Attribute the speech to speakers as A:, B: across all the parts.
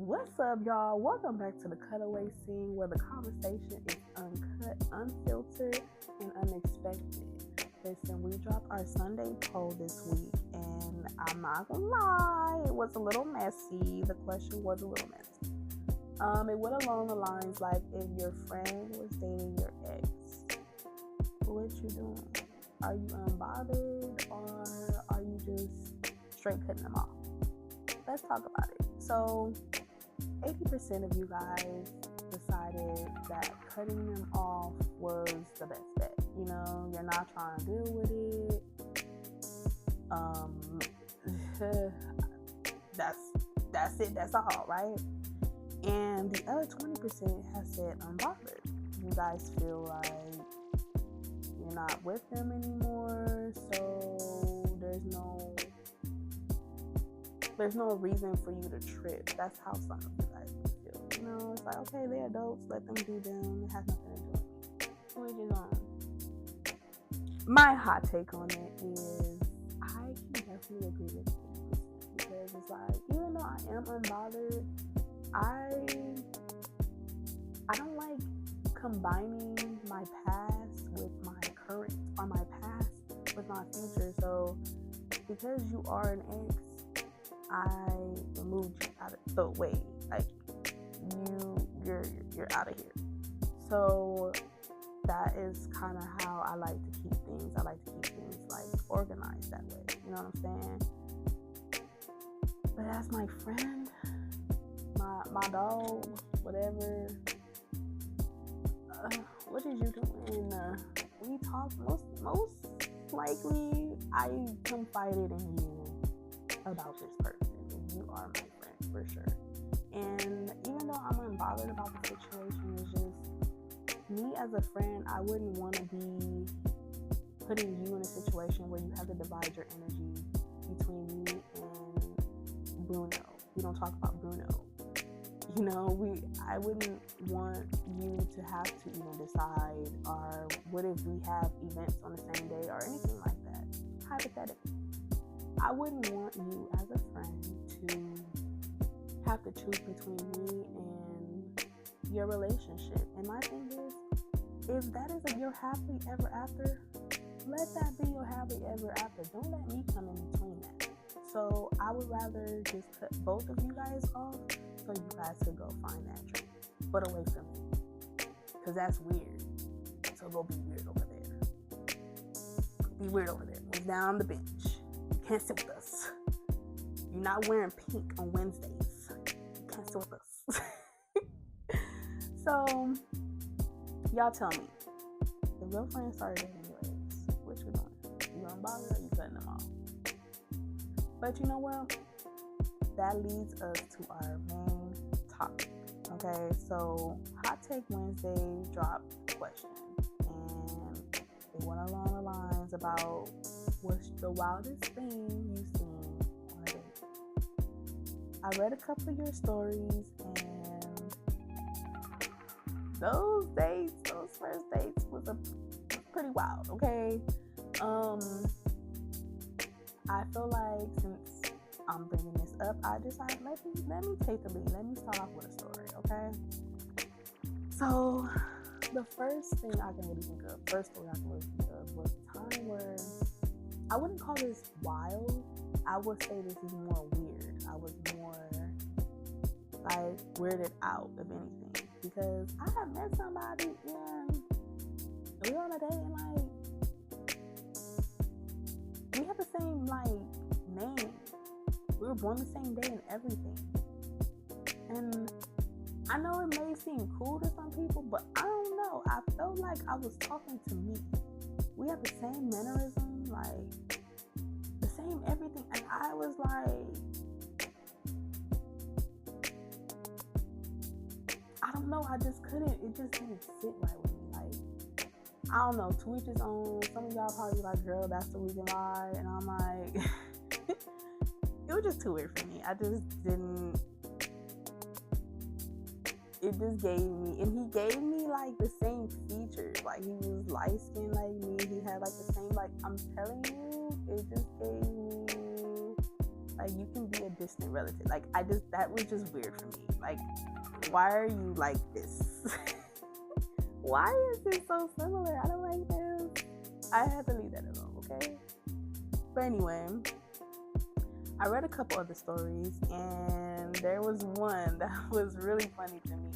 A: What's up, y'all? Welcome back to the Cutaway scene where the conversation is uncut, unfiltered, and unexpected. Listen, we dropped our Sunday poll this week, and I'm not gonna lie, it was a little messy. The question was a little messy. It went along the lines like, if your friend was dating your ex, what you doing? Are you unbothered, or are you just straight cutting them off? Let's talk about it. So 80% of you guys decided that cutting them off was the best bet. You know, you're not trying to deal with it. That's it. That's all, right? And the other 20% has said unbothered. You guys feel like you're not with them anymore, so there's no reason for you to trip. That's how some of you guys feel. You know, it's like, okay, they're adults, let them do them. It has nothing to do with me. Which is my hot take on it is I can definitely agree with you, because it's like, even though I am unbothered, I don't like combining my past with my current, or my past with my future. So because you are an ex, I removed you out of the way. Like, you're out of here. So that is kind of how I like to keep things. I like to keep things like organized that way. You know what I'm saying? But as my friend, my dog, whatever, what did you doing? We talked. Most likely, I confided in you about this person, and you are my friend for sure. And even though I'm unbothered about the situation, it's just me as a friend, I wouldn't want to be putting you in a situation where you have to divide your energy between me and Bruno. We don't talk about Bruno. You know, I wouldn't want you to have to even decide, or what if we have events on the same day or anything like that. Hypothetically, I wouldn't want you as a friend to have to choose between me and your relationship. And my thing is, if that is your happily ever after, let that be your happily ever after. Don't let me come in between that. So I would rather just cut both of you guys off, so you guys could go find that drink, but away from me, because that's weird. So go be weird over there. Be weird over there. Move down the bench. You can't sit with us. You're not wearing pink on Wednesdays. You can't sit with us. So y'all tell me, if your friend started dating your ex, what you doing? You unbothered, or you cutting them off? But you know what? That leads us to our main topic. Okay, so Hot Take Wednesday dropped a question, and it went along the lines about, what's the wildest thing you've seen on a date? I read a couple of your stories, and those first dates was pretty wild. Okay, I feel like, since I'm bringing this up, I decided, let me take the lead. Let me start off with a story, okay? So the first thing I can really think of, was a time where I wouldn't call this wild. I would say this is more weird. I was more like weirded out, if anything, because I have met somebody and we on a date, and like, we have the same name. We were born the same day and everything. And I know it may seem cool to some people, but I don't know. I felt like I was talking to me. We have the same mannerism, like the same everything. And I was like, I don't know. I just couldn't. It just didn't sit right with me. Like, I don't know. To each his own. Some of y'all probably like, girl, that's the reason why. And I'm like, it was just too weird for me. I just didn't. It just gave me, and he gave me like the same features. Like, he was light skinned like me. He had like the same, like, I'm telling you, it just gave me Like, you can be a distant relative. Like, that was just weird for me. Like, why are you like this? Why is it so similar? I don't like this. I had to leave that alone, okay? But anyway, I read a couple other stories, and there was one that was really funny to me.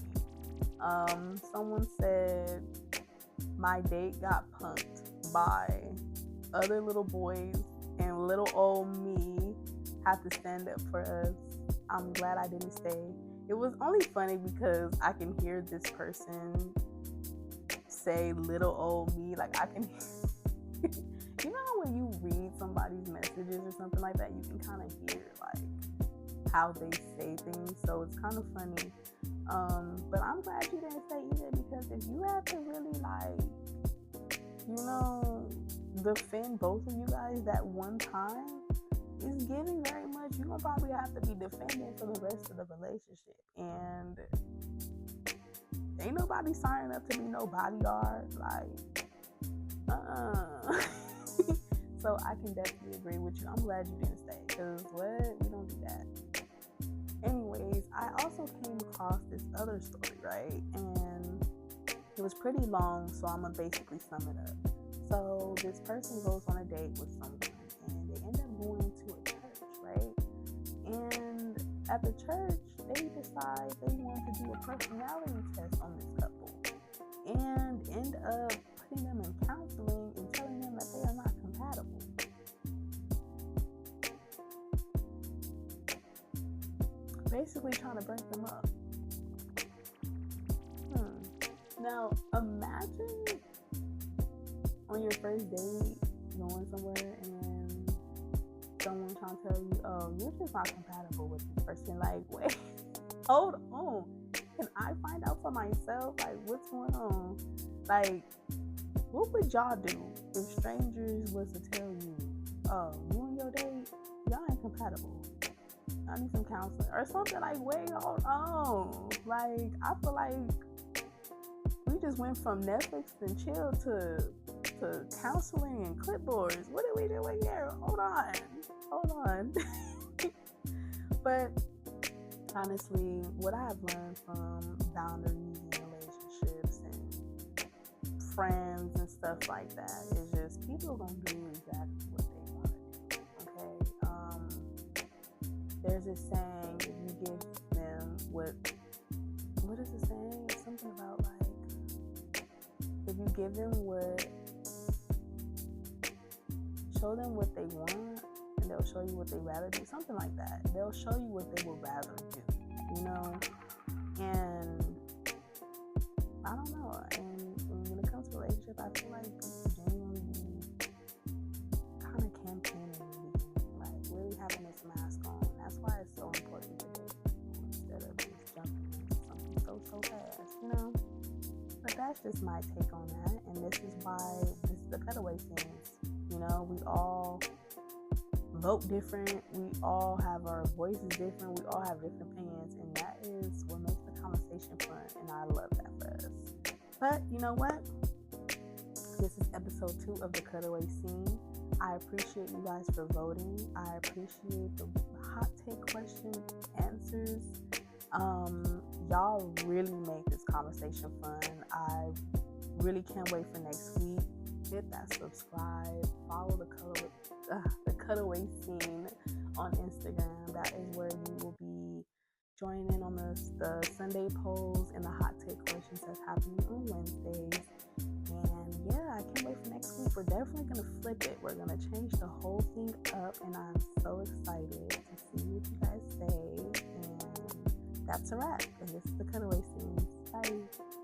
A: Someone said, my date got punked by other little boys, and little old me have to stand up for us. I'm glad I didn't stay. It was only funny because I can hear this person say little old me. Like, I can you know when you read somebody's messages or something like that, you can kind of hear like how they say things, so it's kind of funny. But I'm glad you didn't stay either, because if you have to really, like, you know, defend both of you guys that one time, it's giving very much. You're gonna probably have to be defending for the rest of the relationship, and ain't nobody signing up to be no bodyguard. Like, So I can definitely agree with you. I'm glad you didn't stay, because what? We don't do that. Anyways, I also came across this other story, right? And it was pretty long, so I'm gonna basically sum it up. So this person goes on a date with someone, and they end up going to a church, right? And at the church, they decide they want to do a personality test on this couple, and end up putting them in counseling and telling them that they are not compatible. Basically trying to break them up. Now, imagine on your first date going somewhere and someone trying to tell you, oh, you're just not compatible with this person. Like, wait, hold on. Can I find out for myself? Like, what's going on? Like, what would y'all do if strangers was to tell you, oh, you and your date, y'all ain't compatible? I need some counseling or something. Like, wait, hold on. Like, I feel like we just went from Netflix and chill to counseling and clipboards. What are we doing here? Hold on. But honestly, what I have learned from boundaries in relationships and friends and stuff like that is just people are gonna do exactly what they want to do. Okay. There's this saying, if you give them what is the saying? It's something about, like, if you give them show them what they want, and they'll show you what they rather do. Something like that. They'll show you what they would rather do, you know? And I don't know. And when it comes to relationship, I feel like people genuinely kind of campaigning in the beginning, like really having this mask on. That's why it's so important to date people instead of just jumping into something so fast, you know? But that's just my take on that, and this is why this is the Cutaway series. You know, we all vote different, we all have our voices different, we all have different opinions, and that is what makes the conversation fun, and I love that for us. But you know what? This is episode 2 of the Cutaway scene. I appreciate you guys for voting. I appreciate the hot take question answers. Y'all really make this conversation fun. I really can't wait for next week. Hit that subscribe, follow the Cutaway scene on Instagram. That is where you will be joining in on the Sunday polls and the hot take questions that's happening on Wednesdays. And yeah, I can't wait for next week. We're definitely going to flip it. We're going to change the whole thing up, and I'm so excited to see what you guys say. And that's a wrap. And this is the Cutaway scene. Bye.